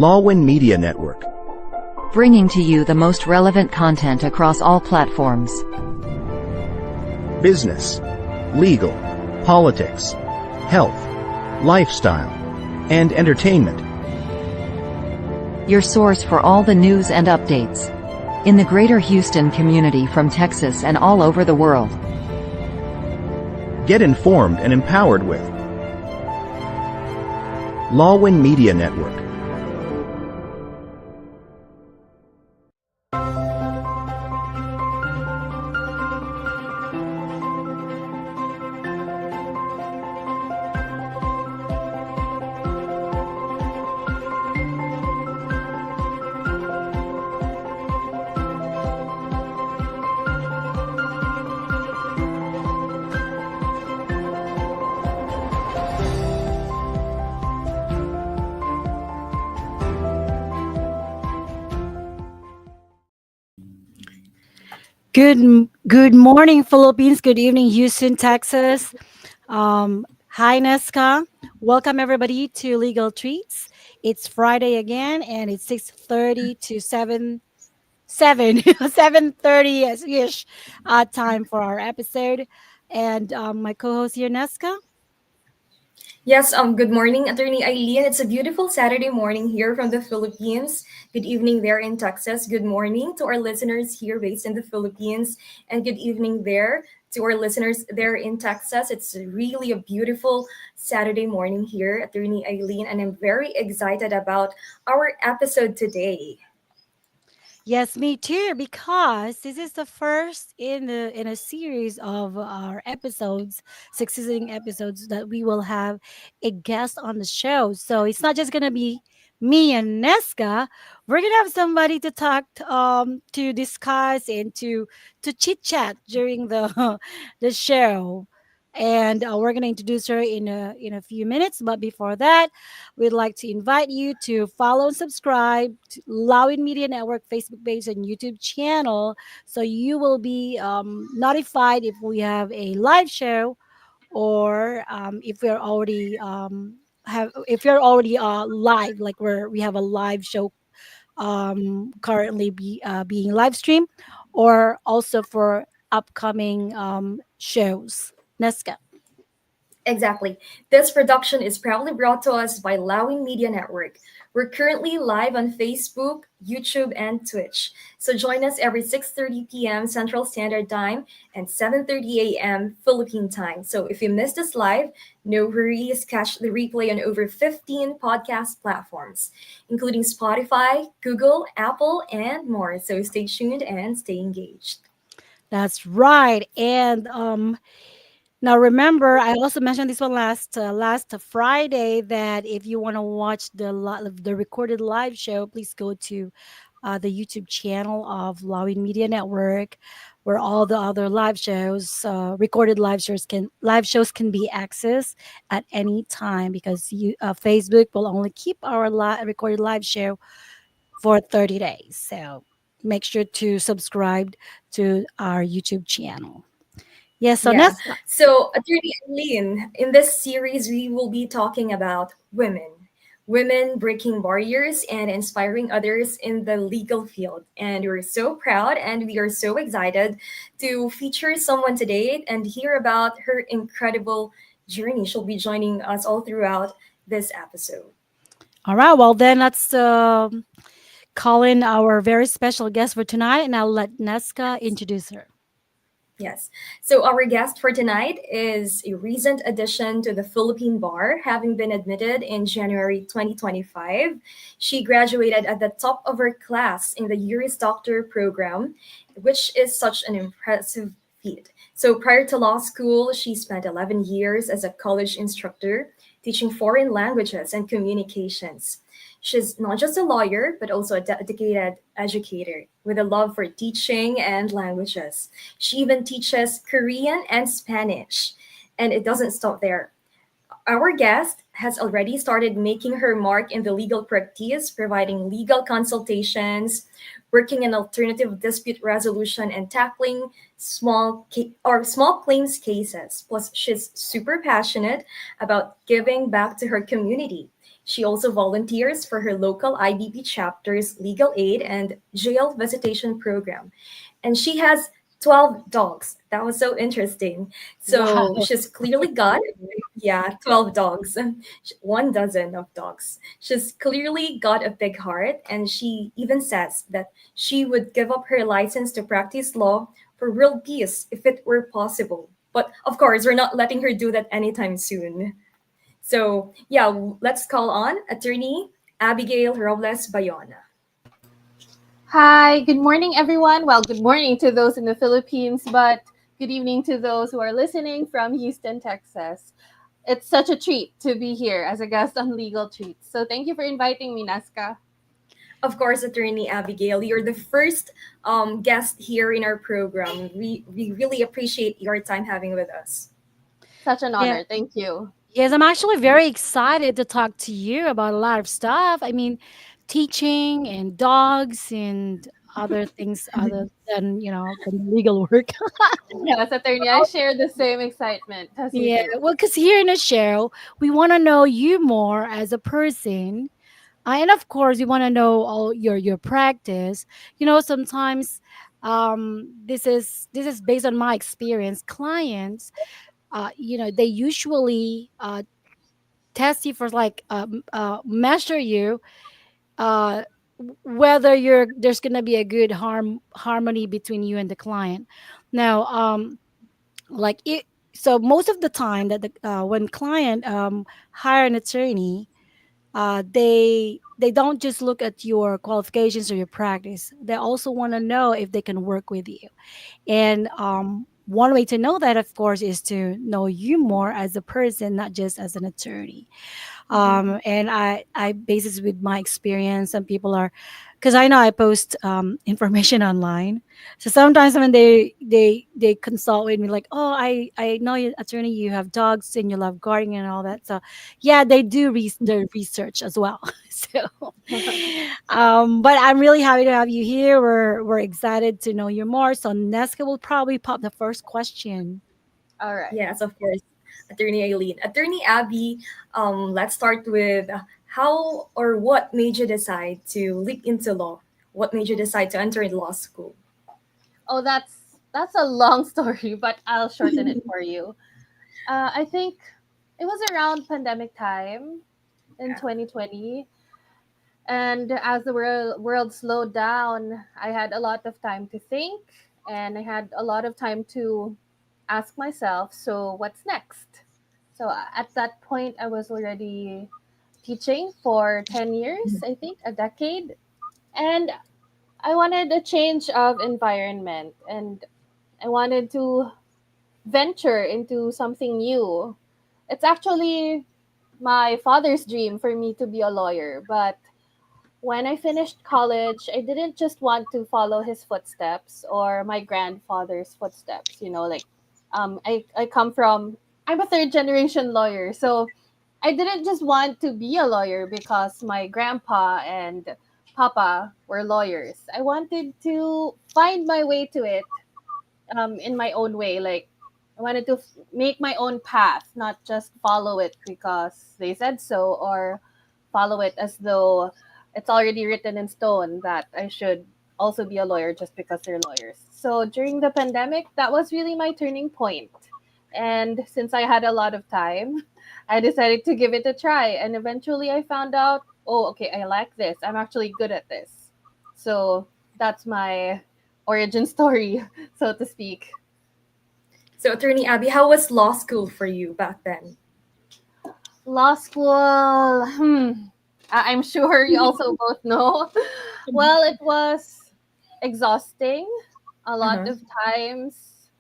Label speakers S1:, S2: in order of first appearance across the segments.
S1: Lawin Media Network.
S2: Bringing to you the most relevant content across all platforms.
S1: Business, legal, politics, health, lifestyle, and entertainment.
S2: Your source for all the news and updates in the greater Houston community from Texas and all over the world.
S1: Get informed and empowered with Lawin Media Network.
S3: Good morning, Philippines. Good evening, Houston, Texas. Hi, Neska. Welcome everybody to Legal Treats. It's Friday again, and it's 6:30 to 7:30 ish time for our episode. And my co-host here, Neska.
S4: Yes, good morning, Attorney Aileen. It's a beautiful Saturday morning here from the Philippines. Good evening there in Texas. Good morning to our listeners here based in the Philippines. And good evening there to our listeners there in Texas. It's really a beautiful Saturday morning here, Attorney Aileen, and I'm very excited about our episode today.
S3: Yes, me too, because this is the first in a series of our episodes, succeeding episodes that we will have a guest on the show. So it's not just gonna be me and Neska. We're gonna have somebody to talk to discuss and to chit chat during the the show. And we're gonna introduce her in a few minutes. But before that, we'd like to invite you to follow and subscribe to Lawin Media Network Facebook page and YouTube channel, so you will be notified if we have a live show, or if we're already have if you're already live, like we have a live show currently being live streamed, or also for upcoming shows. Neska.
S4: Exactly. This production is proudly brought to us by Lawin Media Network. We're currently live on Facebook, YouTube, and Twitch. So join us every 6:30 p.m. Central Standard Time and 7:30 a.m. Philippine time. So if you missed us live, no worries. Catch the replay on over 15 podcast platforms, including Spotify, Google, Apple, and more. So stay tuned and stay engaged.
S3: That's right. And now remember, I also mentioned this one last Friday, that if you want to watch the recorded live show, please go to the YouTube channel of Lawin Media Network, where all the other live shows, recorded live shows can be accessed at any time, because Facebook will only keep our recorded live show for 30 days. So make sure to subscribe to our YouTube channel. Yes, so
S4: Yeah.
S3: Nessa.
S4: So, Attorney Aileen, in this series, we will be talking about women breaking barriers and inspiring others in the legal field. And we're so proud and we are so excited to feature someone today and hear about her incredible journey. She'll be joining us all throughout this episode.
S3: All right, well then let's call in our very special guest for tonight, and I'll let Neska introduce her.
S4: Yes. So our guest for tonight is a recent addition to the Philippine Bar, having been admitted in January 2025. She graduated at the top of her class in the Juris Doctor program, which is such an impressive feat. So prior to law school, she spent 11 years as a college instructor, teaching foreign languages and communications. She's not just a lawyer, but also a dedicated educator with a love for teaching and languages. She even teaches Korean and Spanish. And it doesn't stop there. Our guest has already started making her mark in the legal practice, providing legal consultations, working in alternative dispute resolution, and tackling small claims cases. Plus, she's super passionate about giving back to her community. She also volunteers for her local IBP chapter's legal aid and jail visitation program. And she has 12 dogs. That was so interesting. So
S3: Wow.
S4: she's clearly got, yeah, 12 dogs, 1 dozen of dogs. She's clearly got a big heart, and she even says that she would give up her license to practice law for world peace if it were possible. But of course, we're not letting her do that anytime soon. So, yeah, let's call on attorney Abigail Robles Bayona.
S5: Hi, good morning, everyone. Well, good morning to those in the Philippines, but good evening to those who are listening from Houston, Texas. It's such a treat to be here as a guest on Legal Treats. So thank you for inviting me, Neska.
S4: Of course, attorney Abigail, you're the first guest here in our program. We really appreciate your time having with us.
S5: Such an
S3: Yeah.
S5: honor. Thank you.
S3: Yes, I'm actually very excited to talk to you about a lot of stuff. I mean, teaching and dogs and other things other than, than legal work.
S5: Yes, attorney, I share the same excitement as you
S3: Yeah,
S5: do.
S3: well, because here in the show, we want to know you more as a person. And of course, we want to know all your practice. Sometimes this is based on my experience. Clients, they usually test you for like measure you whether there's gonna be a good harmony between you and the client. Now, like it. So most of the time that when client hire an attorney, they don't just look at your qualifications or your practice. They also want to know if they can work with you. And one way to know that, of course, is to know you more as a person, not just as an attorney. And I base this with my experience. Some people are, because I know I post information online, so sometimes when they consult with me like, oh, I know you attorney, you have dogs and you love gardening and all that. So yeah, they do their research as well. So but I'm really happy to have you here. We're excited to know you more. So Neska will probably pop the first question.
S5: All right.
S4: Yes, of course, attorney Aileen. Attorney Abby, let's start with how or what made you decide to leap into law? What made you decide to enter law school?
S5: Oh, that's a long story, but I'll shorten it for you. I think it was around pandemic time in
S4: Yeah.
S5: 2020. And as the world slowed down, I had a lot of time to think, and I had a lot of time to ask myself, so what's next? So at that point, I was already teaching for 10 years, I think, a decade. And I wanted a change of environment, and I wanted to venture into something new. It's actually my father's dream for me to be a lawyer, but when I finished college, I didn't just want to follow his footsteps or my grandfather's footsteps. I come from, I'm a third generation lawyer. So I didn't just want to be a lawyer because my grandpa and papa were lawyers. I wanted to find my way to it in my own way. Like, I wanted to make my own path, not just follow it because they said so, or follow it as though it's already written in stone that I should also be a lawyer just because they're lawyers. So during the pandemic, that was really my turning point. And since I had a lot of time, I decided to give it a try. And eventually I found out, oh, okay, I like this. I'm actually good at this. So that's my origin story, so to speak.
S4: So, attorney Abby, how was law school for you back then?
S5: Law school, I'm sure you also both know. Well, it was exhausting. A lot
S4: Uh-huh.
S5: of times,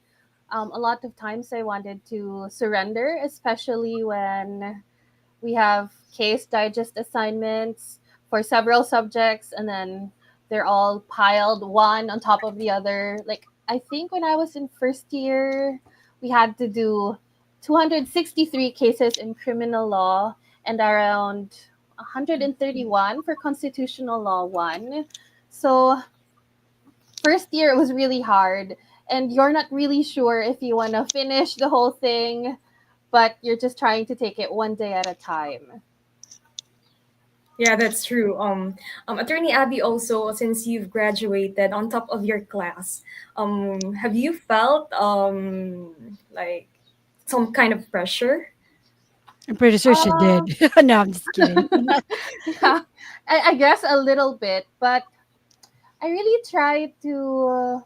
S5: I wanted to surrender, especially when we have case digest assignments for several subjects, and then they're all piled one on top of the other. Like, I think when I was in first year, we had to do 263 cases in criminal law and around 131 for constitutional law 1. So first year it was really hard, and you're not really sure if you want to finish the whole thing, but you're just trying to take it one day at a time.
S4: Yeah, that's true. Attorney Abby, also, since you've graduated on top of your class, have you felt like some kind of pressure?
S3: I'm pretty sure she
S5: Uh,
S3: did. No, I'm just kidding.
S5: yeah, I guess a little bit, but I really try to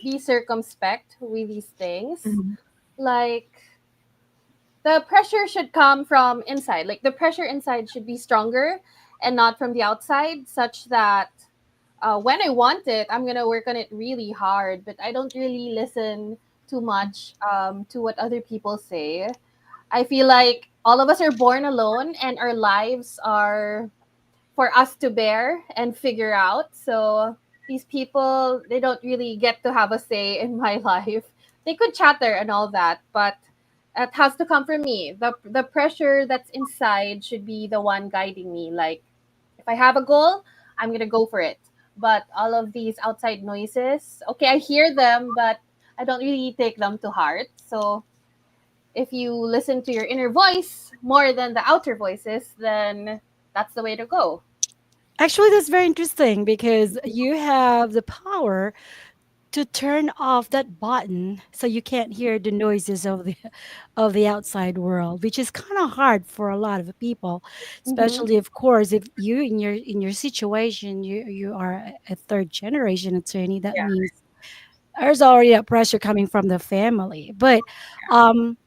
S5: be circumspect with these things.
S4: Mhm.
S5: Like, the pressure should come from inside. Like, the pressure inside should be stronger and not from the outside, such that when I want it, I'm gonna work on it really hard. But I don't really listen too much to what other people say. I feel like all of us are born alone, and our lives are for us to bear and figure out. So these people, they don't really get to have a say in my life. They could chatter and all that, but it has to come from me. The pressure that's inside should be the one guiding me. Like, if I have a goal, I'm gonna go for it. But all of these outside noises, okay, I hear them, but I don't really take them to heart. So if you listen to your inner voice more than the outer voices, then that's the way to go.
S3: Actually, that's very interesting because you have the power to turn off that button so you can't hear the noises of the outside world, which is kind of hard for a lot of people,
S5: Mm-hmm.
S3: especially of course if you in your situation you are a third generation attorney. That
S4: Yeah.
S3: means there's already a pressure coming from the family. But um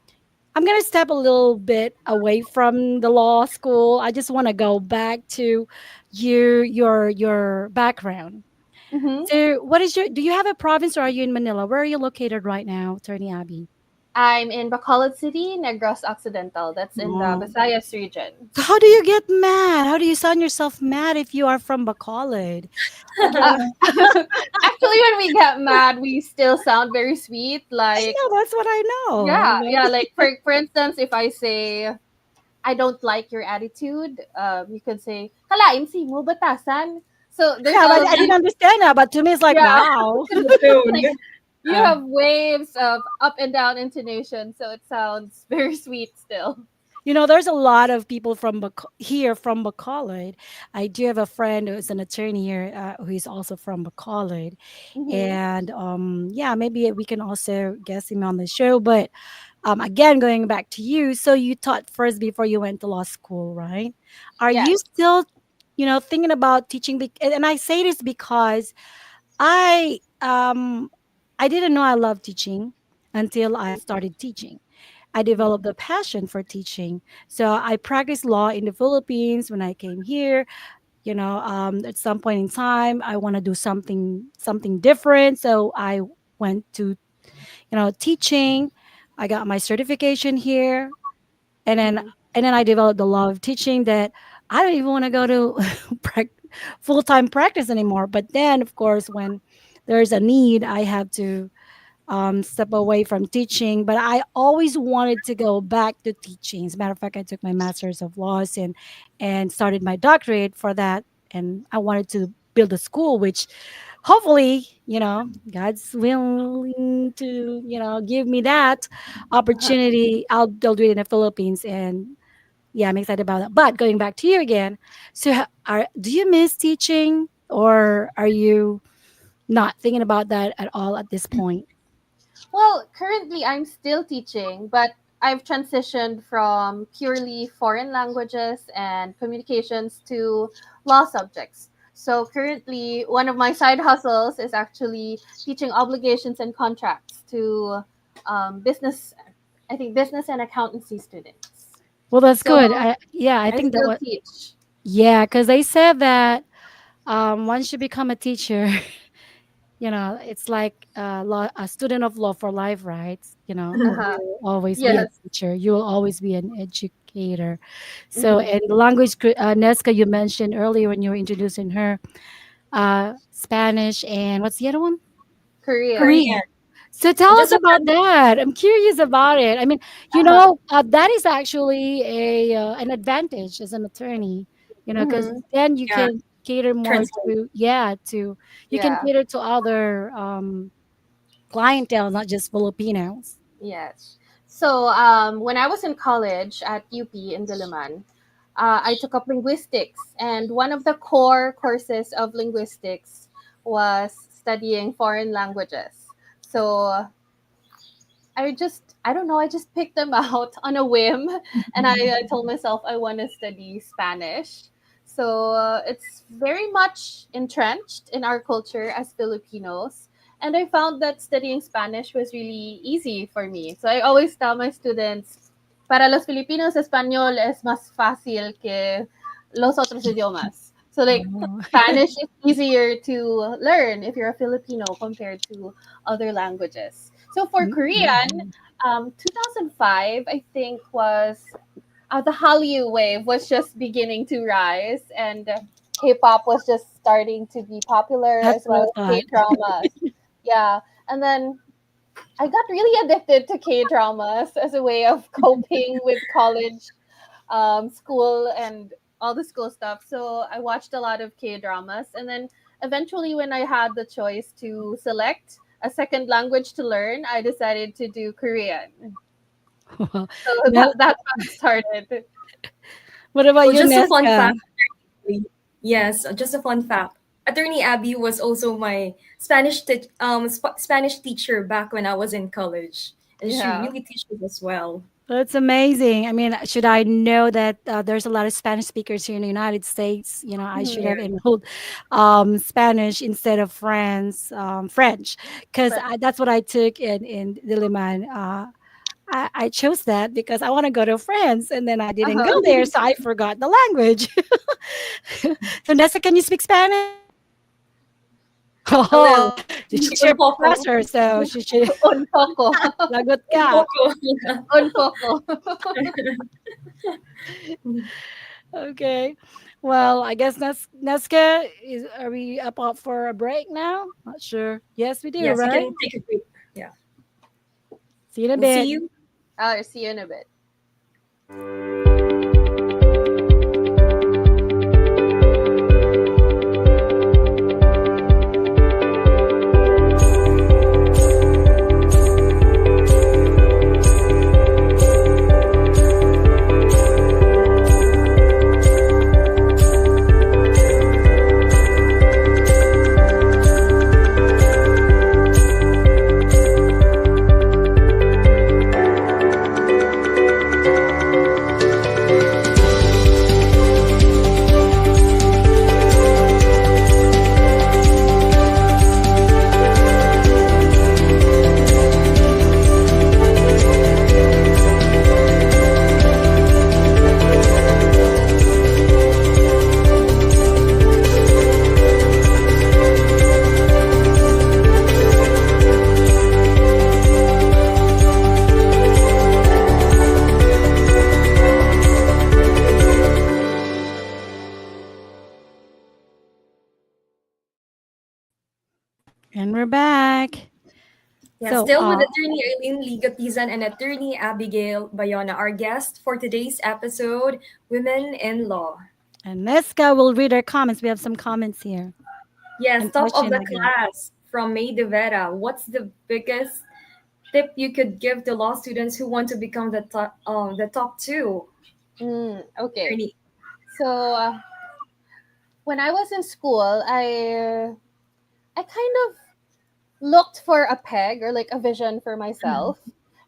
S3: I'm gonna step a little bit away from the law school. I just want to go back to your background.
S5: Mm-hmm.
S3: So, what is your? Do you have a province, or are you in Manila? Where are you located right now, Attorney Abby?
S5: I'm in Bacolod City, Negros Occidental. That's in the
S3: Oh.
S5: Visayas region.
S3: So how do you get mad? How do you sound yourself mad if you are from Bacolod? Like,
S5: Uh, actually, when we get mad, we still sound very sweet.
S3: I
S5: Like,
S3: know that's what I know.
S5: yeah, yeah. Like, for instance, if I say I don't like your attitude, you could say, "Kalaim si mo batasan." So there's
S3: Yeah,
S5: all
S3: but
S5: of
S3: I didn't
S5: these.
S3: understand that. But to me, it's like,
S5: Yeah,
S3: wow.
S4: The tone.
S5: like you
S4: Uh,
S5: have waves of up and down intonation, so it sounds very sweet still.
S3: You know, there's a lot of people from here from Bacolod. I do have a friend who's an attorney here who is also from Bacolod,
S5: Mm-hmm.
S3: and yeah, maybe we can also guest him on the show. But again, going back to you, so you taught first before you went to law school, right? Are you
S5: Yes.
S3: still, thinking about teaching? And I say this because I um I didn't know I loved teaching until I started teaching. I developed a passion for teaching. So I practiced law in the Philippines when I came here. At some point in time, I want to do something different. So I went to teaching. I got my certification here, and then
S5: Mm-hmm.
S3: I developed the love of teaching that I don't even want to go to full time practice anymore. But then, of course, when there's a need, I have to step away from teaching, but I always wanted to go back to teaching. As a matter of fact, I took my master's of laws and started my doctorate for that. And I wanted to build a school, which hopefully, God's willing to, give me that opportunity. I'll do it in the Philippines, and yeah, I'm excited about that. But going back to you again, so do you miss teaching, or are you not thinking about that at all at this point?
S5: Well, currently I'm still teaching, but I've transitioned from purely foreign languages and communications to law subjects. So currently, one of my side hustles is actually teaching obligations and contracts to business, I think business and accountancy students.
S3: Well, that's
S5: So
S3: good. Yeah, I
S5: I
S3: think that
S5: still
S3: what.
S5: teach.
S3: Yeah, because they said that once you become a teacher, it's like a student of law for life, right?
S5: Uh-huh.
S3: You will always be a
S5: Yes.
S3: teacher. You will always be an educator. So,
S5: Hmm.
S3: and the language, Neska, you mentioned earlier when you were introducing her, Spanish and what's the other one?
S5: Korean.
S4: Korean.
S3: Korean. So tell us
S4: Just a
S3: about that. I'm curious about it. I mean,
S5: Uh-huh.
S3: that is actually an advantage as an attorney, because
S5: Hmm.
S3: then you
S4: yeah,
S3: can cater more
S4: translate.
S3: to, yeah, to you can
S5: Yeah.
S3: cater to other clientele, not just Filipinos.
S5: Yes. So when I was in college at UP in Diliman, I took up linguistics, and one of the core courses of linguistics was studying foreign languages. So I don't know, I just picked them out on a whim, and I told myself I want to study Spanish. So it's very much entrenched in our culture as Filipinos. And I found that studying Spanish was really easy for me. So I always tell my students, para los Filipinos, español es más fácil que los otros idiomas. So like
S3: Oh.
S5: Spanish is easier to learn if you're a Filipino compared to other languages. So for Korean,
S3: Mm.
S5: 2005, I think, was the Hallyu wave was just beginning to rise, and K-pop was just starting to be popular,
S3: That's
S5: as
S3: what I
S5: well as
S3: thought.
S5: K-dramas. Yeah, and then I got really addicted to K-dramas as a way of coping with college, school, and all the school stuff. So I watched a lot of K-dramas, and then eventually, when I had the choice to select a second language to learn, I decided to do Korean.
S3: Well,
S5: So
S3: Ne-
S5: that's how it started.
S3: what about
S4: Well,
S3: you,
S4: just a fun
S3: Neska?
S4: fact. Yes, just a fun fact. Attorney Abby was also my Spanish teacher back when I was in college, and she
S5: Yeah.
S4: really teaches as well.
S3: That's amazing. I mean, should I know that there's a lot of Spanish speakers here in the United States? I should
S5: Mhm.
S3: have enrolled Spanish instead of French, because
S5: But
S3: that's what I took in Diliman. I chose that because I want to go to France, and then I didn't go
S5: uh-huh.
S3: there, so I forgot the language. So, Nessa, can you speak Spanish?
S4: A
S3: Oh,
S4: little.
S3: she's
S4: Un
S3: your
S4: poco.
S3: professor, so she should.
S5: Un poco.
S3: Lagot
S4: Un
S3: ka.
S4: poco.
S5: Un poco.
S3: Okay. Well, I guess Neska is. Are we up for a break now? Not sure. Yes, we do.
S4: Yes, you
S3: Right.
S4: can take a break. Yeah.
S3: See you in a
S4: We'll see
S3: bit.
S4: you.
S5: I'll see you in a bit.
S3: And we're back.
S4: Yeah,
S3: So,
S4: still with attorney Aileen Ligotizan and attorney Abigail Bayona, our guest for today's episode, Women in Law.
S3: and Neska will read our comments. We have some comments here
S4: Yes,
S3: and
S4: top of
S3: question,
S4: the
S3: I guess.
S4: class from May De Vera. What's the biggest tip you could give to law students who want to become the top two?
S5: Okay.
S4: Attorney.
S5: So when I was in school, I kind of looked for a peg or like a vision for myself.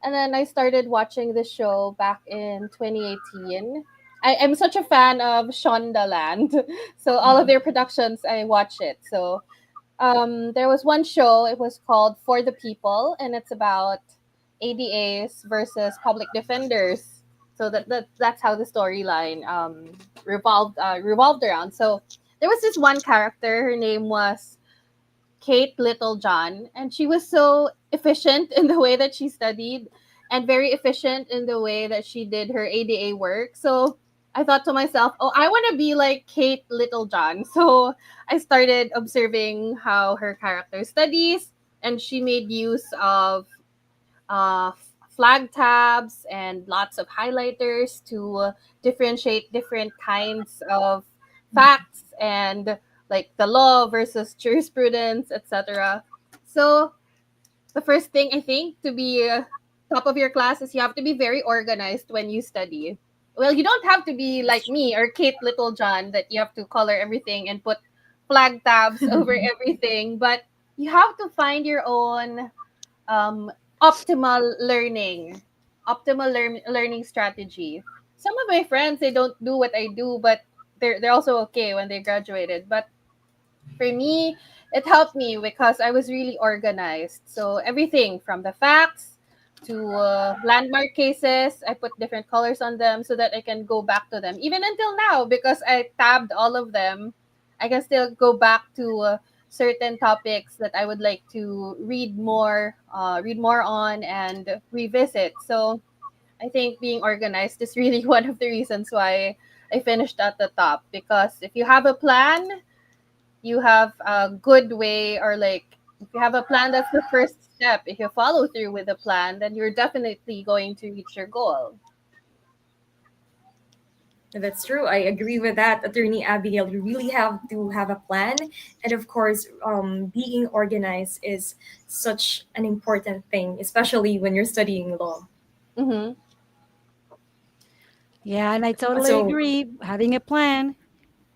S5: And then I started watching the show back in 2018. I'm such a fan of Shondaland. So all of their productions, I watch it. So there was one show, it was called For the People, and it's about ADAs versus public defenders. So that's how the storyline revolved around. So there was this one character, her name was Kate Littlejohn, and she was so efficient in the way that she studied and very efficient in the way that she did her ADA work. So I thought to myself, oh, I want to be like Kate Littlejohn. So I started observing how her character studies, and she made use of flag tabs and lots of highlighters to differentiate different kinds of facts and like the law versus jurisprudence, etc. So the first thing I think to be top of your class is you have to be very organized when you study. well, you don't have to be like me or Kate Littlejohn that you have to color everything and put flag tabs over everything, but you have to find your own um, optimal learning strategy. Some of my friends, they don't do what I do, but they're also okay when they graduated. But for me, it helped me because I was really organized. So everything from the facts to landmark cases, I put different colors on them so that I can go back to them. Even until now, because I tabbed all of them, I can still go back to certain topics that I would like to read more on, and revisit. So I think being organized is really one of the reasons why I finished at the top, because if you have a plan, you have a good way, or like if you have a plan, that's the first step. If you follow through with the plan, then you're definitely going to reach your goal.
S4: That's true. I agree with that, Attorney Abigail. You really have to have a plan. And of course, being organized is such an important thing, especially when you're studying law.
S5: Mm-hmm.
S3: Yeah, and I totally
S4: So,
S3: agree. Having a plan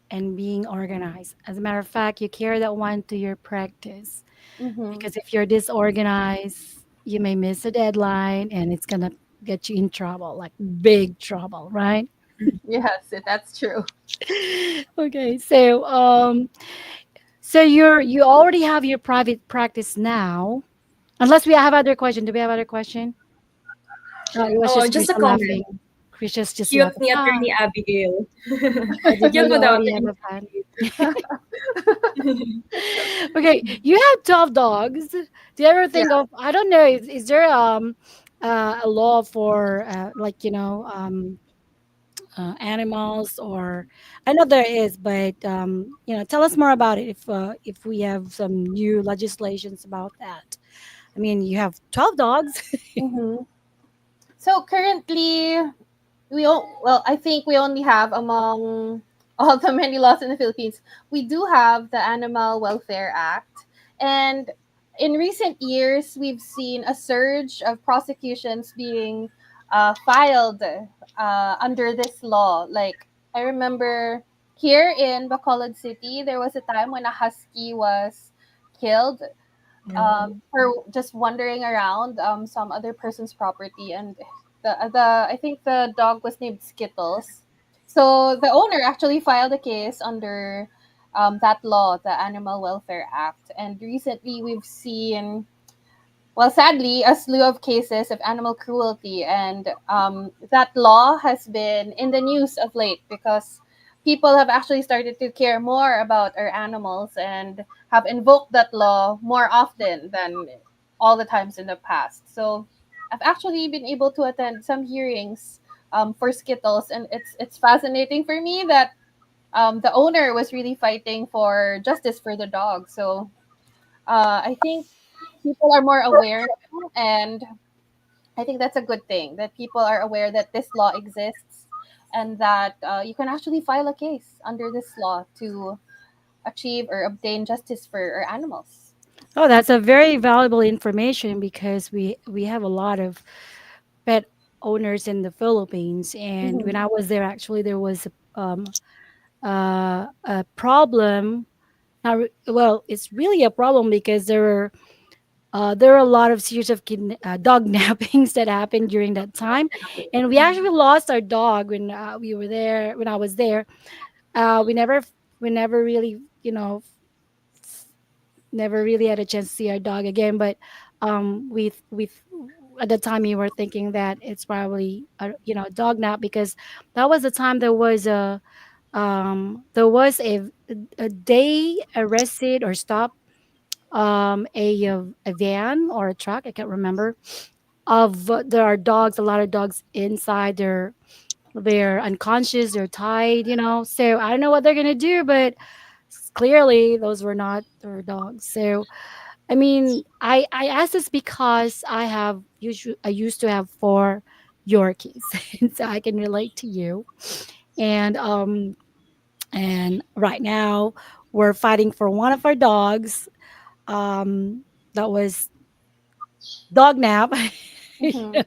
S3: and being organized. As a matter of fact, you carry that one to your practice
S5: Mm-hmm.
S3: because if you're disorganized, you may miss a deadline and it's gonna get you in trouble, like big trouble, right?
S5: Yes, that's true.
S3: Okay, so you already have your private practice now. Unless we have other question. Do we have other question? Oh, it was
S4: oh,
S3: just
S4: just a
S3: Krisha
S4: comment.
S3: laughing. Krisha's just
S4: Cute
S3: laughing.
S4: ni
S3: Ah,
S4: Attorney Abigail.
S3: I didn't know
S4: Cute
S3: you
S4: mo daw.
S3: already have a plan. Okay, you have 12 dogs. Do you ever
S4: Yeah.
S3: think of, I don't know, is there a law for like, animals, or I know there is, but tell us more about it if we have some new legislations about that. I mean, you have 12 dogs.
S5: Mm-hmm. So currently, well, I think we only have, among all the many laws in the Philippines, we do have the Animal Welfare Act. And in recent years, we've seen a surge of prosecutions being filed under this law. Like, I remember here in Bacolod City, there was a time when a husky was killed
S4: No.
S5: for just wandering around some other person's property, and the I think the dog was named Skittles. So the owner actually filed a case under that law, the Animal Welfare Act, and recently we've seen, well, sadly, a slew of cases of animal cruelty, and that law has been in the news of late because people have actually started to care more about our animals and have invoked that law more often than all the times in the past. So I've actually been able to attend some hearings for Skittles, and it's fascinating for me that the owner was really fighting for justice for the dog. So I think people are more aware now, and I think that's a good thing that people are aware that this law exists, and that you can actually file a case under this law to achieve or obtain justice for our animals.
S3: Oh, that's a very valuable information because we have a lot of pet owners in the Philippines, and when
S5: Mm-hmm.
S3: I was there, actually, there was a problem. Well, it's really a problem because there are a lot of series of dog nappings that happened during that time, and we actually lost our dog when we were there. When I was there, we never really never really had a chance to see our dog again. But we at the time we were thinking that it's probably a dog nap because that was the time there was a day arrested or stopped a van or a truck, I can't remember, of there are dogs, a lot of dogs inside. They're unconscious, they're tied, so I don't know what they're gonna do, but clearly those were not their dogs. So I mean, I asked this because I used to have four Yorkies, and so I can relate to you. And right now we're fighting for one of our dogs. That was dog nap.
S5: Mm-hmm.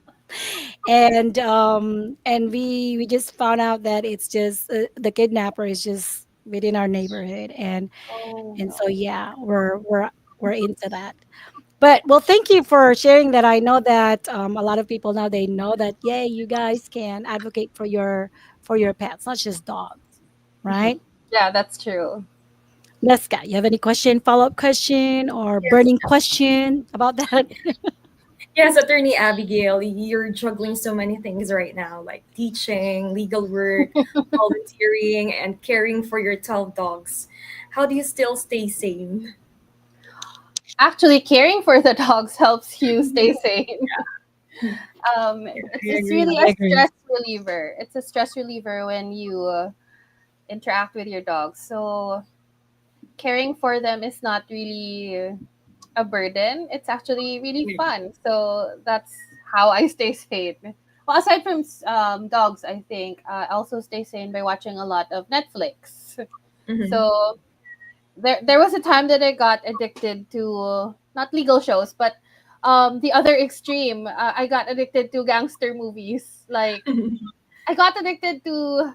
S3: and we just found out that it's just the kidnapper is just within our neighborhood,
S5: Oh
S3: and so
S5: no.
S3: yeah, we're into that. But well, thank you for sharing that. I know that a lot of people now they know that yay, you guys can advocate for your pets, not just dogs, right?
S5: Yeah, that's true.
S3: Neska, you have any question, follow up question, or
S4: Yes.
S3: burning question about that?
S4: Yes, Attorney Abigail, you're juggling so many things right now, like teaching, legal work, volunteering, and caring for your 12 dogs. How do you still stay sane?
S5: Actually, caring for the dogs helps you stay sane.
S3: I
S5: It's
S3: agree.
S5: really
S3: I
S5: a
S3: agree.
S5: stress reliever. It's a stress reliever when you interact with your dogs. So caring for them is not really a burden. It's actually really fun. So that's how I stay sane. Well, aside from dogs, I think I also stay sane by watching a lot of Netflix.
S4: Mm-hmm.
S5: So there was a time that I got addicted to not legal shows, but the other extreme. I got addicted to gangster movies. Like I got addicted to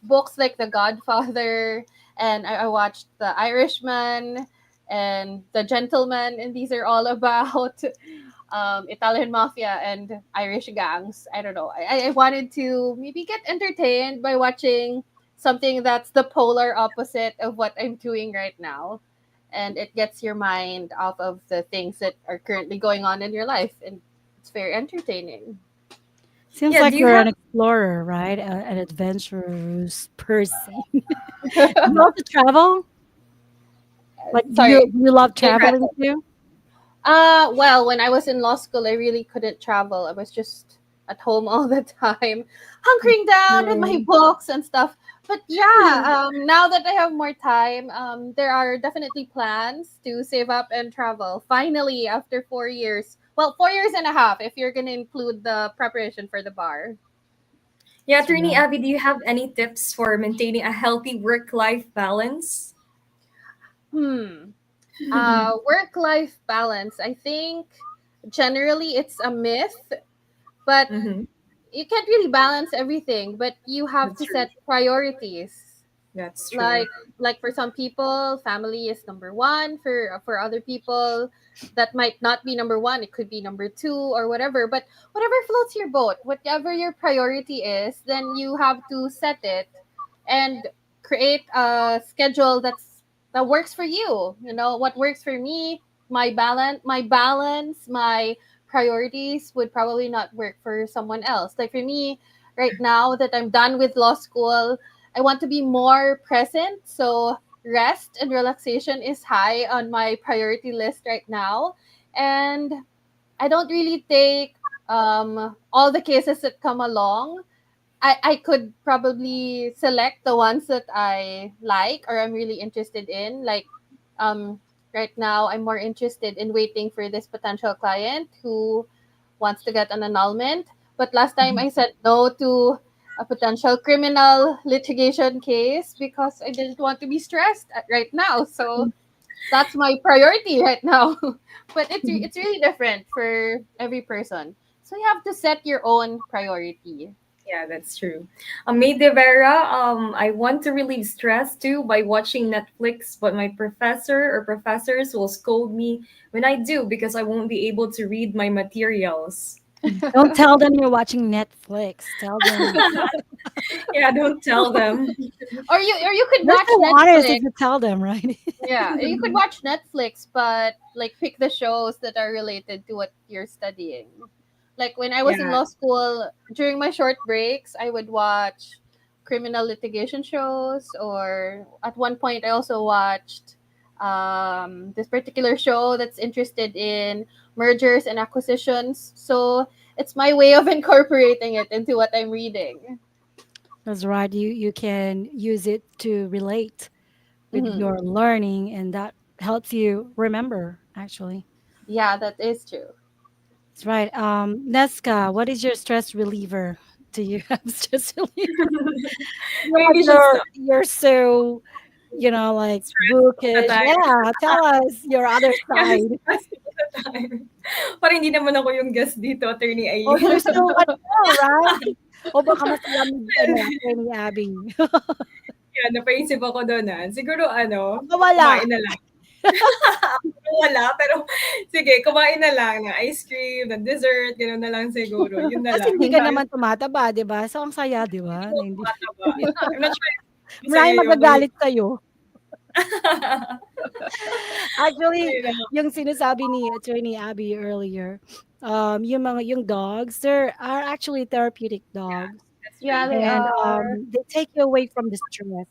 S5: books like The Godfather, and I watched The Irishman and The Gentleman, and these are all about Italian mafia and Irish gangs. I don't know. I wanted to maybe get entertained by watching something that's the polar opposite of what I'm doing right now. And it gets your mind off of the things that are currently going on in your life. And it's very entertaining.
S3: Seems
S4: Yeah,
S3: like
S4: do you
S3: you're
S4: have
S3: an explorer, right? An adventurous person. You also travel? Like,
S5: Sorry.
S3: do you love
S5: Can you
S3: traveling too?
S5: Well, when I was in law school, I really couldn't travel. I was just at home all the time, hunkering down with my
S3: True.
S5: books and stuff. But yeah, now that I have more time, there are definitely plans to save up and travel. Finally, after 4 years, well, 4 years and a half, if you're gonna include the preparation for the bar.
S4: Yeah,
S3: That's
S4: Attorney
S3: right.
S4: Abby, do you have any tips for maintaining a healthy work-life balance?
S5: Hmm. Work-life balance. I think generally it's a myth, but
S4: Mm-hmm.
S5: you can't really balance everything, but you have
S4: That's
S5: to
S4: true.
S5: set priorities.
S4: That's true.
S5: Like for some people, family is number one. For other people, that might not be number one. It could be number two or whatever. But whatever floats your boat, whatever your priority is, then you have to set it and create a schedule that works for you. You know what works for me. My priorities would probably not work for someone else. Like for me, right now that I'm done with law school, I want to be more present. So rest and relaxation is high on my priority list right now. And I don't really take all the cases that come along. I could probably select the ones that I like or I'm really interested in. Like um, right now, I'm more interested in waiting for this potential client who wants to get an annulment. But last time I said no to a potential criminal litigation case because I didn't want to be stressed right now. So that's my priority right now. But it's really different for every person. So you have to set your own priority.
S4: Yeah, that's true. May de Vera, I want to relieve stress too by watching Netflix, but my professor or professors will scold me when I do because I won't be able to read my materials.
S3: Don't tell them you're watching Netflix. Tell them
S4: Yeah, don't tell them.
S5: Or you could
S3: you're
S5: watch
S3: so honest if
S5: Netflix.
S3: you tell them, right?
S5: Yeah, you could watch Netflix, but like pick the shows that are related to what you're studying. Like when I was in
S4: Yeah.
S5: law school, during my short breaks, I would watch criminal litigation shows, or at one point, I also watched this particular show that's interested in mergers and acquisitions. So it's my way of incorporating it into what I'm reading.
S3: That's right. You can use it to relate with
S5: Hmm.
S3: your learning, and that helps you remember. Actually,
S5: Yeah, that is true.
S3: that's right. Neska, what is your stress reliever? Do you have stress reliever?
S4: Maybe
S3: Like
S4: you should stop.
S3: you're so like
S4: All the
S3: bookish.
S4: time.
S3: Yeah, tell us your other
S4: Yes.
S3: side.
S4: time. Parang hindi naman ako yung guest dito, Attorney
S3: Oh,
S4: Aileen.
S3: there's no ano, right? O baka mas malamig ano, Attorney Abby.
S4: Kaya napaisip ako doon, siguro ano,
S3: Baka wala.
S4: kumain na lang. Wala, pero sige, kumain na lang ng ice cream, ng dessert, gano'n na lang siguro, yun na
S3: Kasi
S4: lang.
S3: hindi ka naman tumataba, 'di ba? So, ang saya, 'di ba?
S4: Hindi
S3: Na
S4: ko
S3: hindi
S4: tumataba. I'm not sure if masaya
S3: maraming
S4: yun o hindi.
S3: magagalit sa'yo. Actually,
S4: Ayun na nga.
S3: yung sinasabi ni Attorney Abby earlier, yung dogs, there are actually therapeutic dogs,
S4: That's
S5: Yeah,
S4: true.
S5: they
S3: and
S5: are.
S3: they take you away from the stress,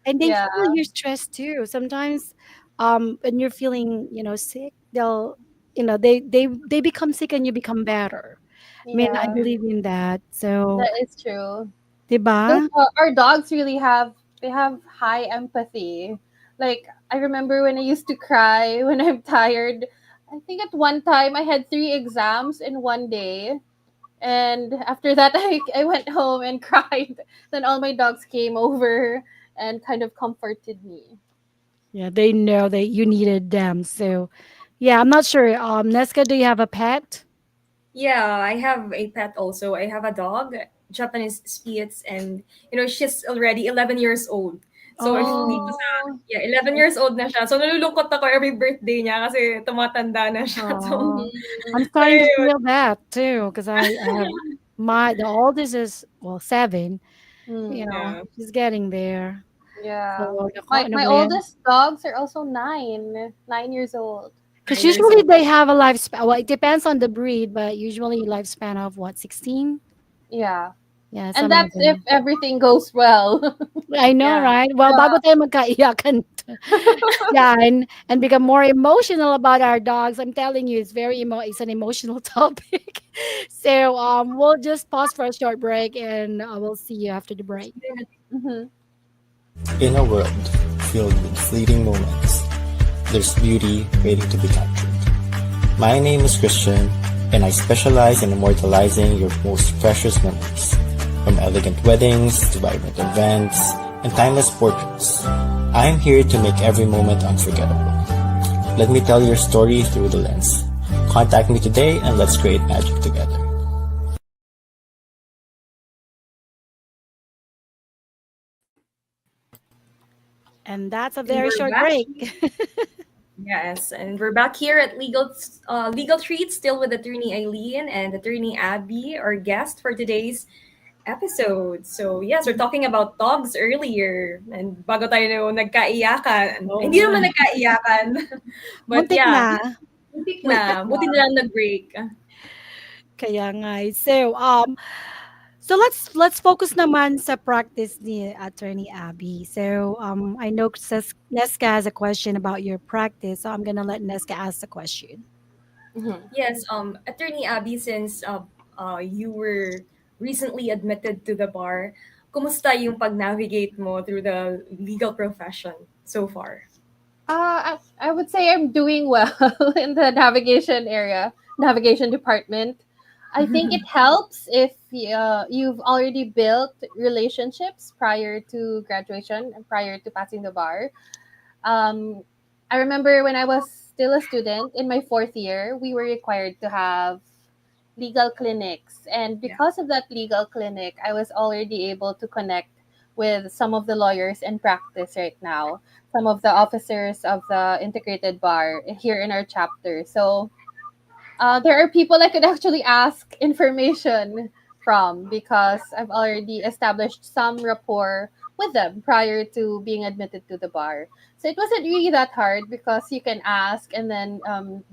S3: and they
S5: Yeah,
S3: feel your stress too. Sometimes, when you're feeling, sick, they'll, they become sick and you become better. I mean, I
S5: yeah,
S3: believe in that. So,
S5: that is true.
S3: 'di
S5: Those
S3: ba?
S5: our dogs really have they have high empathy. Like I remember when I used to cry when I'm tired. I think at one time I had 3 exams in one day. And after that, I went home and cried. Then all my dogs came over and kind of comforted me.
S3: Yeah, they know that you needed them. So, yeah, I'm not sure. Neska, do you have a pet?
S4: Yeah, I have a pet also. I have a dog, Japanese Spitz, and she's already 11 years old. So if dito
S3: Oh,
S4: sa
S5: Oh,
S4: yeah, 11 years old na siya. So nalulungkot ako every birthday niya kasi tumatanda na siya. So
S3: oh, I'm
S5: mm,
S4: so
S3: starting to
S4: yun.
S3: feel that too, because I have the oldest is, well, 7.
S5: mm,
S4: Yeah.
S3: She's getting there. So,
S5: yeah.
S3: naku, ano
S5: My
S3: ba yan?
S5: oldest dogs are also 9 years old.
S3: Because
S4: 9 years
S3: usually
S4: old.
S3: they have a lifespan. Well, it depends on the breed, but usually lifespan of what, 16?
S5: Yeah.
S3: Yeah,
S5: And
S3: somewhere
S5: that's if
S3: there.
S5: everything goes well.
S3: I know,
S4: Yeah.
S3: right? Well, bago tayo magkaiyakan. Yeah, and become more emotional about our dogs. I'm telling you, it's an emotional topic. So we'll just pause for a short break, and we'll see you after the break.
S5: Mhm.
S6: In a world filled with fleeting moments, there's beauty waiting to be captured. My name is Christian, and I specialize in immortalizing your most precious memories. From elegant weddings to vibrant events and timeless portraits, I'm here to make every moment unforgettable. Let me tell your story through the lens. Contact me today and let's create magic together.
S3: And that's a
S4: And
S3: very
S4: we're
S3: short
S4: back.
S3: break.
S4: Yes, and we're back here at Legal Treats, still with Attorney Aileen and Attorney Abby, our guest for today's episode. So yes, we're talking about dogs earlier, and bago tayo nagkaiyakan,
S3: Oo
S4: hindi
S3: nga.
S4: naman nagkaiyakan, but
S3: Muntik
S4: yeah,
S3: na.
S4: muntik na, buti na lang nag-break.
S3: Kaya nga. So let's focus naman sa practice ni Attorney Abby. So I know Neska has a question about your practice, so I'm gonna let Neska ask the question.
S5: Mhm.
S4: Yes, Attorney Abby, since you were recently admitted to the bar, kumusta yung pag-navigate mo through the legal profession so far?
S5: I would say I'm doing well in the navigation department. I think it helps if you've already built relationships prior to graduation and prior to passing the bar. Um, I remember when I was still a student in my fourth year, we were required to have legal clinics. And
S4: Yeah.
S5: because of that legal clinic, I was already able to connect with some of the lawyers in practice right now, some of the officers of the integrated bar here in our chapter. So there are people I could actually ask information from because I've already established some rapport with them prior to being admitted to the bar. So it wasn't really that hard because you can ask, and then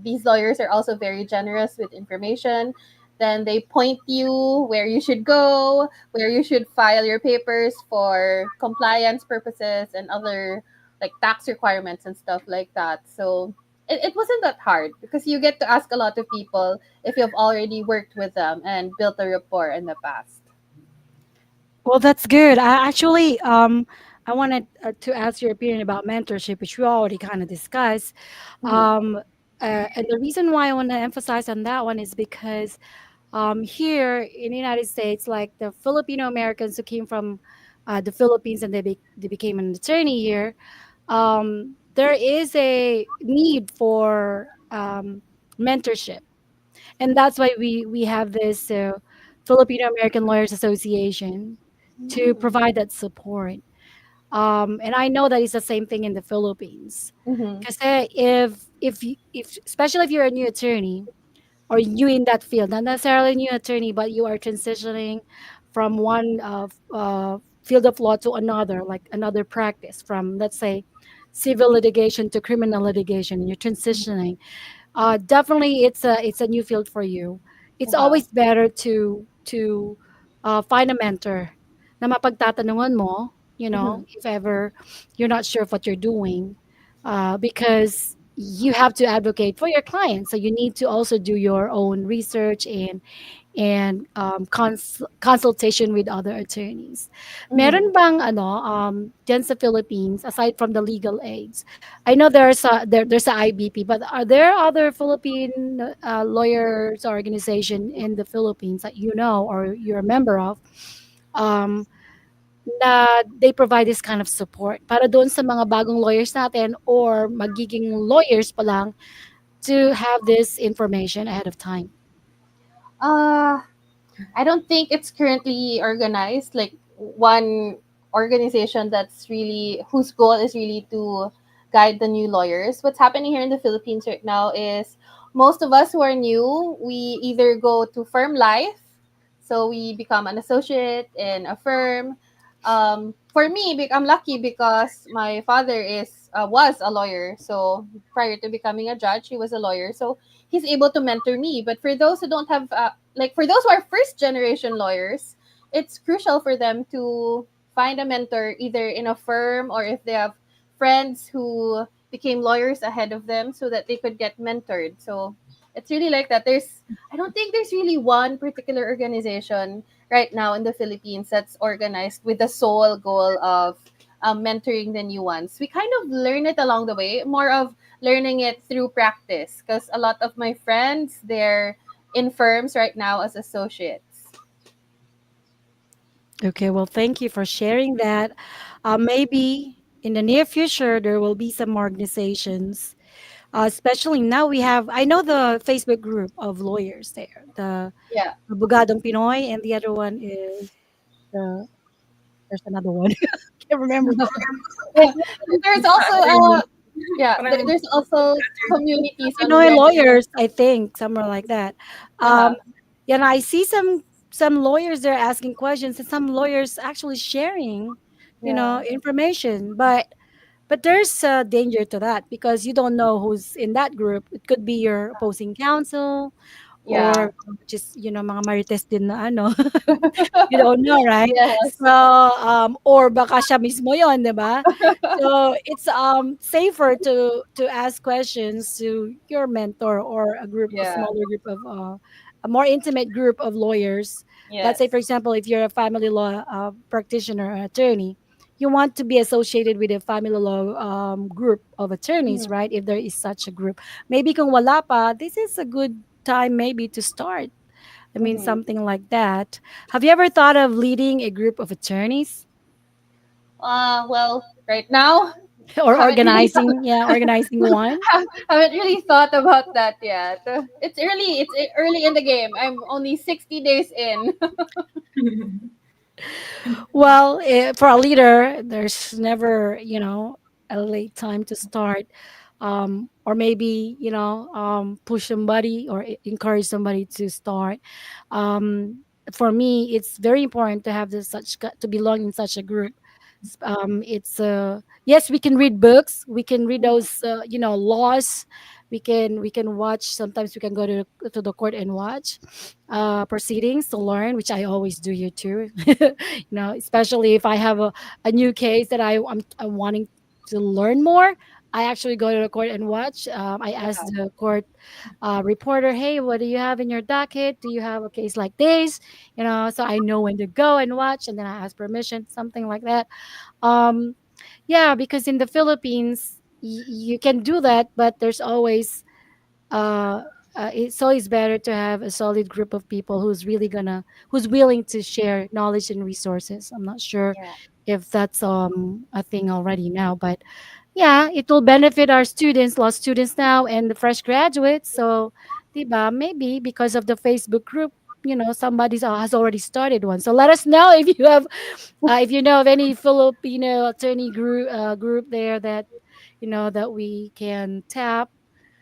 S5: these lawyers are also very generous with information. Then they point you where you should go, where you should file your papers for compliance purposes and other like tax requirements and stuff like that. So it wasn't that hard because you get to ask a lot of people if you've already worked with them and built a rapport in the past.
S3: Well, that's good. I wanted to ask your opinion about mentorship, which we already kind of discussed.
S5: Mhm.
S3: Um, and the reason why I want to emphasize on that one is because here in the United States, like the Filipino Americans who came from the Philippines and they became an attorney here, there is a need for mentorship. And that's why we have this Filipino American Lawyers Association to
S5: Mm-hmm.
S3: provide that support. And I know that it's the same thing in the Philippines.
S5: Mm-hmm.
S3: Because if especially if you're a new attorney or new in that field, not necessarily a new attorney, but you are transitioning from one field of law to another, like another practice, from let's say civil litigation to criminal litigation, and you're transitioning. Definitely, it's a new field for you. It's
S5: Uh-huh.
S3: always better to find a mentor na mapagtatanungan mo,
S5: Mm-hmm.
S3: if ever you're not sure of what you're doing, because you have to advocate for your client. So you need to also do your own research and consultation with other attorneys.
S5: Mm-hmm.
S3: Meron bang diyan sa Philippines, aside from the legal aids? I know there's a IBP, but are there other Philippine lawyers organization in the Philippines that you know or you're a member of, um, na they provide this kind of support para doon sa mga bagong lawyers natin or magiging lawyers pa lang to have this information ahead of time?
S5: Uh, I don't think it's currently organized like one organization that's really whose goal is really to guide the new lawyers. What's happening here in the Philippines right now is most of us who are new, we either go to firm life, so we become an associate in a firm. For me, I'm lucky because my father is was a lawyer. So prior to becoming a judge, he was a lawyer. So he's able to mentor me. But for those who don't have, like for those who are first generation lawyers, it's crucial for them to find a mentor either in a firm or if they have friends who became lawyers ahead of them so that they could get mentored. So it's really like that. I don't think there's really one particular organization right now in the Philippines that's organized with the sole goal of mentoring the new ones. We kind of learn it along the way, more of learning it through practice because a lot of my friends, they're in firms right now as associates.
S3: Okay, well, thank you for sharing that. Maybe in the near future, there will be some organizations, especially now we have, I know the Facebook group of lawyers there, the
S5: Yeah.
S3: Abogadong Pinoy, and the other one is there's another one. Can't remember. Yeah,
S5: There's
S4: Sa
S5: also
S4: attorney.
S5: yeah,
S4: Parang
S5: there's also communities on
S3: Pinoy
S5: Reddit.
S3: lawyers, I think, somewhere like that. Um,
S5: Uh-huh.
S3: yeah, and I see some lawyers there asking questions, and some lawyers actually sharing,
S5: Yeah.
S3: information. But there's a danger to that because you don't know who's in that group. It could be your opposing counsel
S5: Yeah.
S3: or just mga marites din na ano. You don't know, right?
S5: Yes.
S3: So, or baka siya mismo yun, di ba? So, it's safer to ask questions to your mentor or a
S5: Yeah.
S3: smaller group of a more intimate group of lawyers. Let's say,
S5: Yes.
S3: for example, if you're a family law practitioner or attorney, you want to be associated with a family law group of attorneys,
S5: Mhm.
S3: right? If there is such a group, maybe kung wala pa, this is a good time maybe to start. I mean,
S5: Mhm.
S3: something like that. Have you ever thought of leading a group of attorneys
S5: Well, right now,
S3: or
S5: haven't really thought,
S3: organizing? Yeah, organizing one.
S5: haven't really thought about that yet. It's early. It's early in the game. I'm only 60 days in.
S3: Well, for a leader, there's never, a late time to start. Or maybe, push somebody or encourage somebody to start. For me, it's very important to have to belong in such a group. It's yes, we can read books, we can read those, laws. We can watch. Sometimes we can go to the court and watch proceedings to learn, which I always do here too. Especially if I have a new case that I'm wanting to learn more. I actually go to the court and watch. I ask
S5: Yeah.
S3: the court reporter, "Hey, what do you have in your docket? Do you have a case like this?" So I know when to go and watch, and then I ask permission, something like that. Um, yeah, because in the Philippines, you can do that, but there's always uh, it's always better to have a solid group of people who's willing to share knowledge and resources. I'm not sure
S5: Yeah.
S3: if that's a thing already now, but yeah, it will benefit our students, law students now, and the fresh graduates. So, diba, maybe because of the Facebook group, somebody has already started one. So let us know if you have, if you know of any Filipino attorney group there that that we can tap,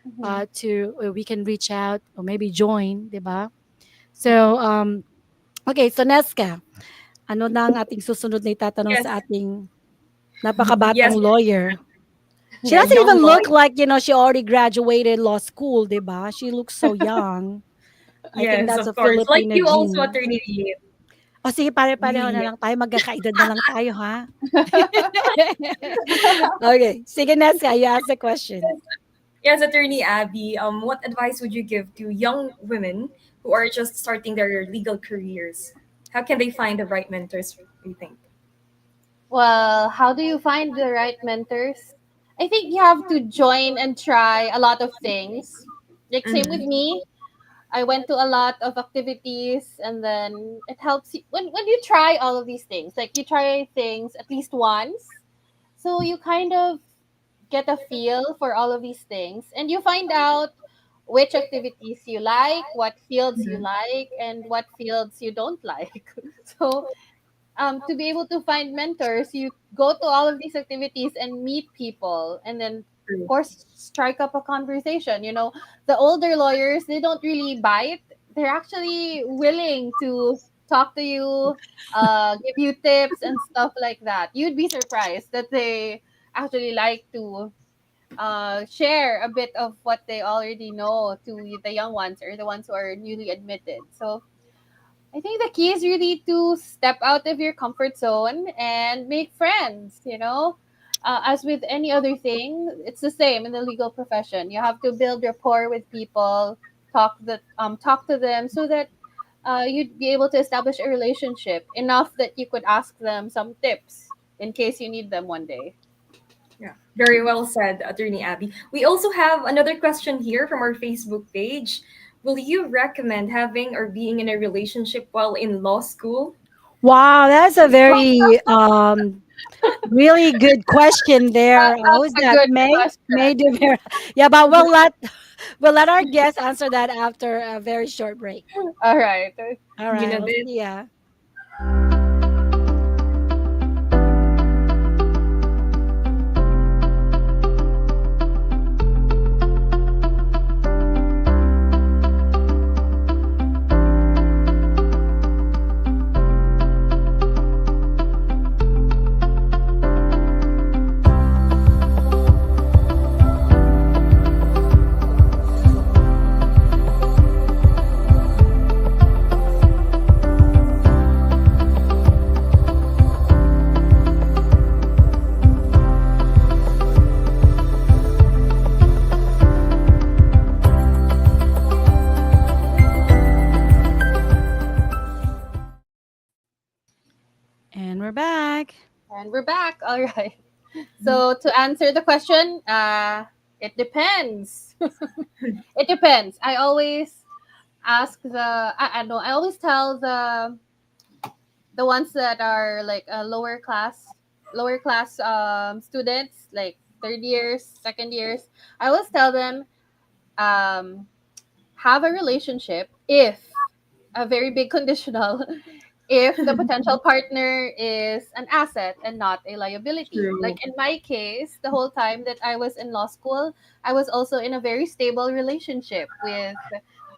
S5: Mhm.
S3: to we can reach out or maybe join, diba? So, okay, so Neska, ano na ang ating susunod na itatanong
S4: Yes.
S3: sa ating napakabatang
S4: Yes.
S3: lawyer? She
S4: A
S3: doesn't
S4: young
S3: even look
S4: lawyer.
S3: like, she already graduated law school, 'di ba? She looks so young. I think
S4: Yes,
S3: that's
S4: of
S3: a
S4: course. Like
S3: Filipino
S4: you also,
S3: gene.
S4: Attorney Lee.
S3: O sige, pare-pareho na
S4: Lee.
S3: lang tayo, magkakaedad na lang tayo, ha? Okay, sige Neska, you ask the question.
S4: Yes, Attorney Abby, what advice would you give to young women who are just starting their legal careers? How can they find the right mentors, do you think?
S5: Well, how do you find the right mentors? I think you have to join and try a lot of things. Like same with
S4: Mm-hmm.
S5: me. I went to a lot of activities, and then it helps you when you try all of these things. Like you try things at least once. So you kind of get a feel for all of these things, and you find out which activities you like, what fields you like, and what fields you don't like. So to be able to find mentors, you go to all of these activities and meet people, and then of
S4: True.
S5: course strike up a conversation. The older lawyers, they don't really bite. They're actually willing to talk to you, give you tips and stuff like that. You'd be surprised that they actually like to share a bit of what they already know to the young ones or the ones who are newly admitted. So I think the key is really to step out of your comfort zone and make friends, As with any other thing, it's the same in the legal profession. You have to build rapport with people, talk to them so that you'd be able to establish a relationship enough that you could ask them some tips in case you need them one day.
S4: Yeah, very well said, Attorney Abby. We also have another question here from our Facebook page. Will you recommend having or being in a relationship while in law school?
S3: Wow, that's a very really good question there. Who's
S5: That's a
S3: that?
S5: good
S3: May
S5: question.
S3: de Vera. Yeah, but we'll let our guests answer that after a very short break.
S5: All right.
S3: All
S4: You
S3: right,
S4: know
S3: we'll
S4: this.
S3: see ya. And we're back.
S5: And we're back. All right. So to answer the question, it depends. It depends. I always ask I know I always tell the ones that are like lower class students, like third years, second years. I always tell them, um, have a relationship if a very big conditional if the potential partner is an asset and not a liability.
S4: True.
S5: Like in my case, the whole time that I was in law school, I was also in a very stable relationship with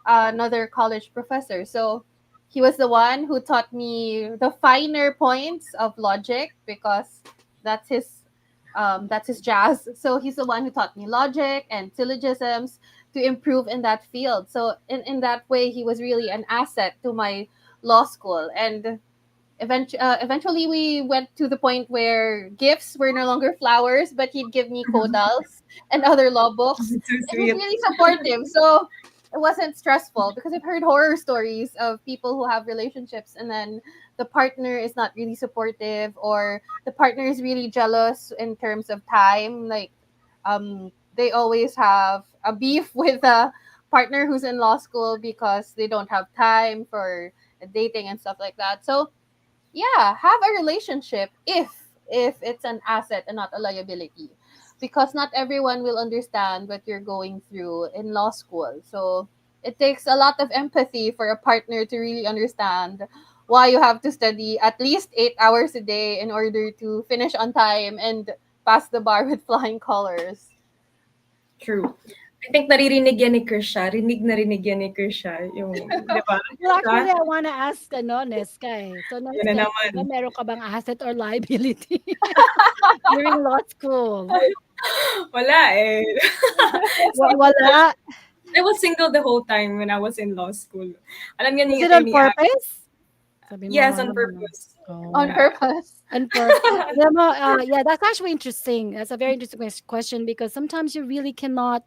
S5: another college professor. So he was the one who taught me the finer points of logic because that's his that's his jazz. So he's the one who taught me logic and syllogisms to improve in that field. So in that way, he was really an asset to my law school. And eventually, we went to the point where gifts were no longer flowers, but he'd give me codals and other law books.
S4: So
S5: It was
S4: sweet.
S5: really supportive. So it wasn't stressful because I've heard horror stories of people who have relationships and then the partner is not really supportive, or the partner is really jealous in terms of time. Like, they always have a beef with a partner who's in law school because they don't have time for dating and stuff like that. So yeah, have a relationship if it's an asset and not a liability. because not everyone will understand what you're going through in law school. So it takes a lot of empathy for a partner to really understand why you have to study at least 8 hours a day in order to finish on time and pass the bar with flying colors.
S4: True. I think naririnig yan ni Krisha. Rinig na rinig yan ni Krisha. Yung, di ba?
S3: Well,
S4: Krisha?
S3: actually, I wanna ask ano, Neska eh. So,
S4: Yan na
S3: Neska, ikaw
S4: naman.
S3: ba meron ka bang asset or liability during law school?
S4: Wala eh.
S3: Wala.
S4: I was single the whole time when I was in law school. Alam niya
S3: Was
S4: ni
S3: it on
S4: Atty.
S3: purpose? Sabi mo
S4: Yes,
S3: nga
S4: on
S3: naman, no?
S4: purpose.
S5: On
S3: Oh.
S5: purpose.
S3: On purpose. Alam mo, yeah, that's actually interesting. That's a very interesting question because sometimes you really cannot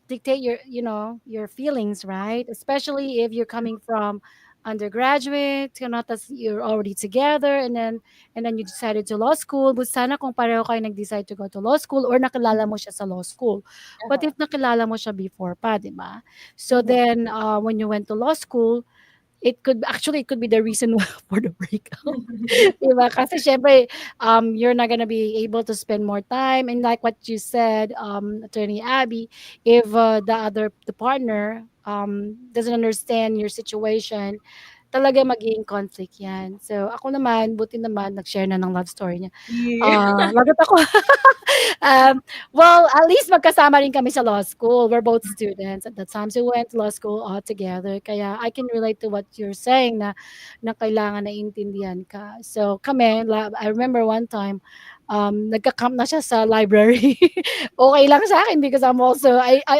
S3: dictate your feelings, right? Especially if you're coming from undergraduate, not as you're already together, and then you decided to law school. But sana kung pareho kayo nag-decide to go to law school or nakilala mo siya sa law school. But
S5: Uh-huh.
S3: if nakilala mo siya before pa, di ba? So
S5: Mhm.
S3: then, when you went to law school, it could be the reason for the breakup. 'Di ba? Kasi siyempre, you're not gonna be able to spend more time and like what you said, Attorney Abby, if the partner doesn't understand your situation, talaga magiging conflict 'yan. So ako naman, buti naman nag-share na ng love story niya.
S4: Yeah.
S3: Lagot ako. Um, well, at least magkasama rin kami sa law school. We're both students at the time. So we went to law school all together. Kaya I can relate to what you're saying na kailangan na intindihan ka. So kami, I remember one time, nagka-camp na siya sa library. Okay lang sa akin because I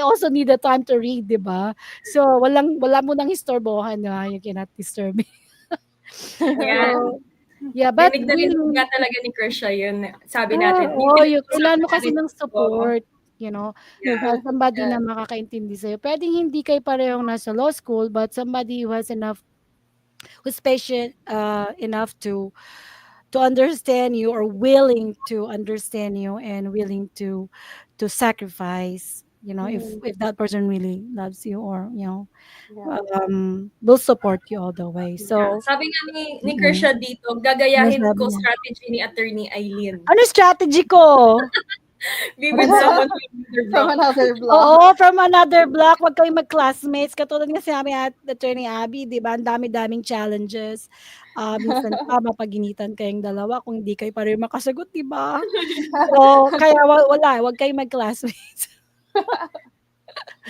S3: also need the time to read, di ba? So wala mo nang istorbohan na you cannot disturb me.
S4: Yan.
S3: So, yeah, but
S4: Rinig na rinig
S3: really,
S4: nga talaga ni Krisha yun. Sabi natin. Yung
S3: oo, kailangan
S4: pinag-usapan
S3: mo kasi
S4: natin.
S3: ng
S4: Oo.
S3: support,
S4: Yeah.
S3: somebody
S5: Yeah.
S3: na makakaintindi sa'yo. Puwedeng hindi kayo parehong nasa law school, but somebody who's patient, enough to understand you or willing to understand you and willing to sacrifice,
S5: Mhm.
S3: if that person really loves you or,
S5: Yeah.
S3: will support you all the way.
S4: Yeah.
S3: So,
S4: Sabi nga ni
S3: mm,
S4: Krisha dito,
S3: ano
S4: gagayahin
S3: sabi
S4: ko
S3: niya?
S4: strategy ni Attorney Aileen.
S3: Ano strategy ko?
S4: Be
S3: Ano
S4: with
S3: ba?
S4: someone from another
S5: From
S4: block.
S5: another block.
S3: Oo, from another block, wag kayong mag-classmates. Katulad nga sinabi at Attorney Abby, 'di ba, ang dami-daming challenges. Minsan pa mapaginitan kayong dalawa kung hindi kayo pareho makasagot, 'di ba? So, kaya wala, wag kayong mag-classmates.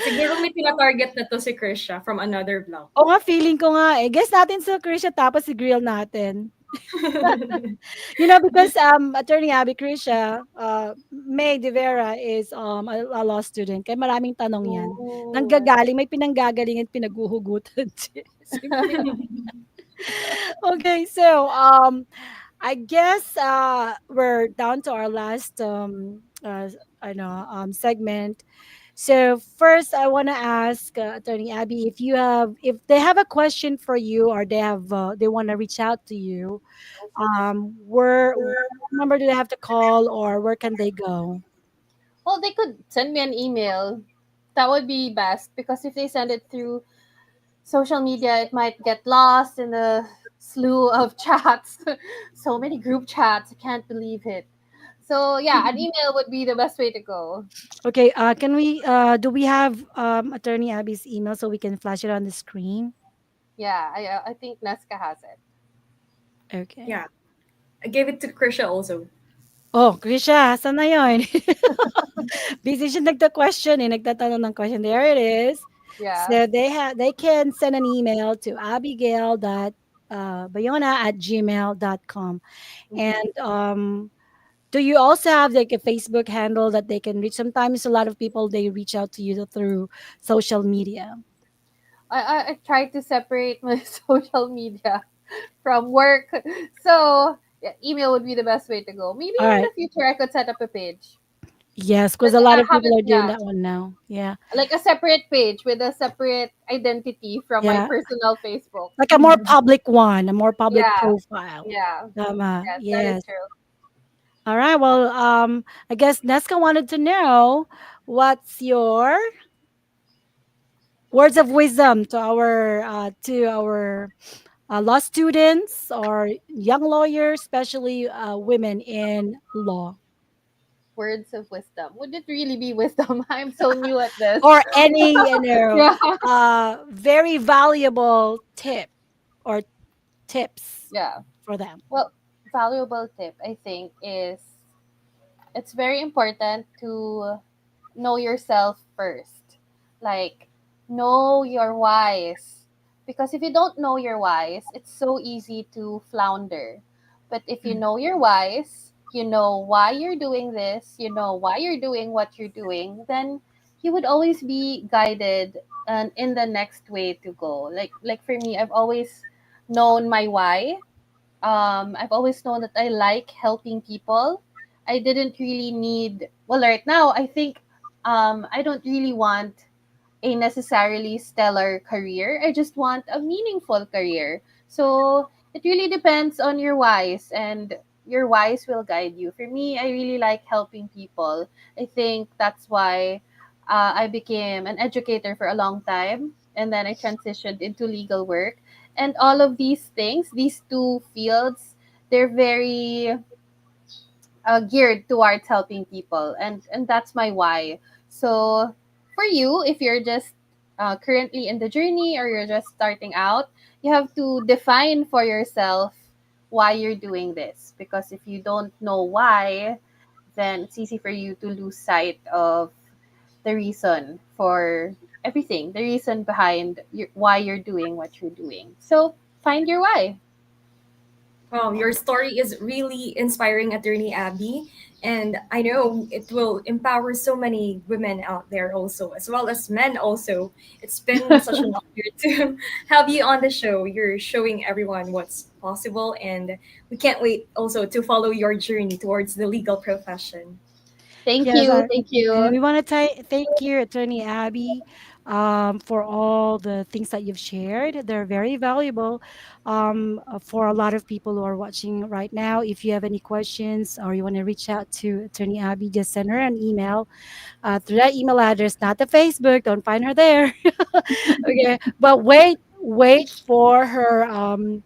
S4: Siguro may tina-target na to si Krisha from another block.
S3: Oo nga, feeling ko nga, eh. Guess natin si Krisha tapos i-grill natin. Because Attorney Abby, Krisha, May De Vera is a law student. Kaya maraming tanong 'yan.
S5: Oh.
S3: Nanggagaling, may pinanggagalingan, pinaghuhugutan si May. Okay, so I guess we're down to our last segment. So first, I want to ask Attorney Abby if they have a question for you or they want to reach out to you. Where what number do they have to call or where can they go?
S5: Well, they could send me an email. That would be best because if they send it through social media, it might get lost in the slew of chats. So many group chats. I can't believe it. So yeah, an email would be the best way to go.
S3: Okay, can we do we have Attorney Abby's email so we can flash it on the screen?
S5: Yeah, I think Neska has it.
S3: Okay.
S4: Yeah. I gave it to Krisha also.
S3: Oh, Krisha, saan na yun? Busy siya nagta-question eh, nagtatanong ng question. There it is.
S5: Yeah.
S3: So they can send an email to abigail.bayona@gmail.com.
S5: Mhm.
S3: And do you also have like a Facebook handle that they can reach? Sometimes a lot of people they reach out to you through social media.
S5: I try to separate my social media from work. So yeah, email would be the best way to go. Maybe
S3: All
S5: in
S3: right.
S5: the future I could set up a page.
S3: Yes,
S5: But
S3: because a lot
S5: I
S3: of people
S5: haven't,
S3: are doing
S5: yeah,
S3: that one now. Yeah.
S5: like a separate page with a separate identity from my
S3: Yeah.
S5: personal Facebook.
S3: Like a more public one, a more public
S5: Yeah,
S3: profile.
S5: yeah,
S3: Tama.
S5: yes, that is
S3: Yes.
S5: true.
S3: All right. Well, I guess Neska wanted to know what's your words of wisdom to our law students or young lawyers, especially women in law.
S5: words of wisdom. Would it really be wisdom? I'm so new at this.
S3: Or any,
S5: Yeah.
S3: very valuable tip or tips
S5: Yeah.
S3: for them.
S5: Well, valuable tip I think is it's very important to know yourself first. Like, know your whys. Because if you don't know your whys, it's so easy to flounder. But if you
S3: Mm.
S5: know your whys, you know why you're doing this, you know why you're doing what you're doing, then you would always be guided and in the next way to go. Like for me, I've always known my why. I've always known that I like helping people. I didn't really need, well, right now, I think I don't really want a necessarily stellar career. I just want a meaningful career. So it really depends on your whys, and your whys will guide you. For me, I really like helping people. I think that's why I became an educator for a long time, and then I transitioned into legal work. And all of these things, these two fields, they're very geared towards helping people, and that's my why. So for you, if you're just currently in the journey or you're just starting out, you have to define for yourself why you're doing this, because if you don't know why, then it's easy for you to lose sight of the reason for everything, the reason behind why you're doing what you're doing. So find your why.
S4: Wow, your story is really inspiring, Attorney Abby. And I know it will empower so many women out there also, as well as men also. It's been such an honor to have you on the show. You're showing everyone what's possible, and we can't wait also to follow your journey towards the legal profession.
S5: Thank
S3: Yes,
S5: you. Thank
S3: and
S5: you.
S3: we want to thank you, Attorney Abby, for all the things that you've shared. They're very valuable for a lot of people who are watching right now. If you have any questions or you want to reach out to Attorney Abby, just send her an email through that email address, not the Facebook. Don't find her there. Okay, but wait for her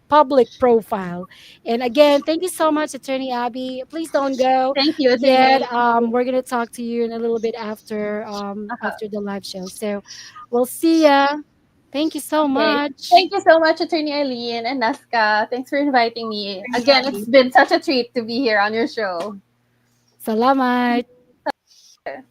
S3: public profile. And again, thank you so much, Attorney Abby. Please don't go
S5: Thank you, Attorney
S3: yet.
S5: Eileen.
S3: We're gonna talk to you in a little bit after
S5: Uh-huh.
S3: after the live show. So we'll see ya. Thank you so
S5: Okay.
S3: much.
S5: Thank you so much, Attorney Eileen and Neska. Thanks for inviting me.
S4: Attorney
S5: Again, it's
S4: Abby.
S5: been such a treat to be here on your show.
S3: Salamat.
S5: Salamat.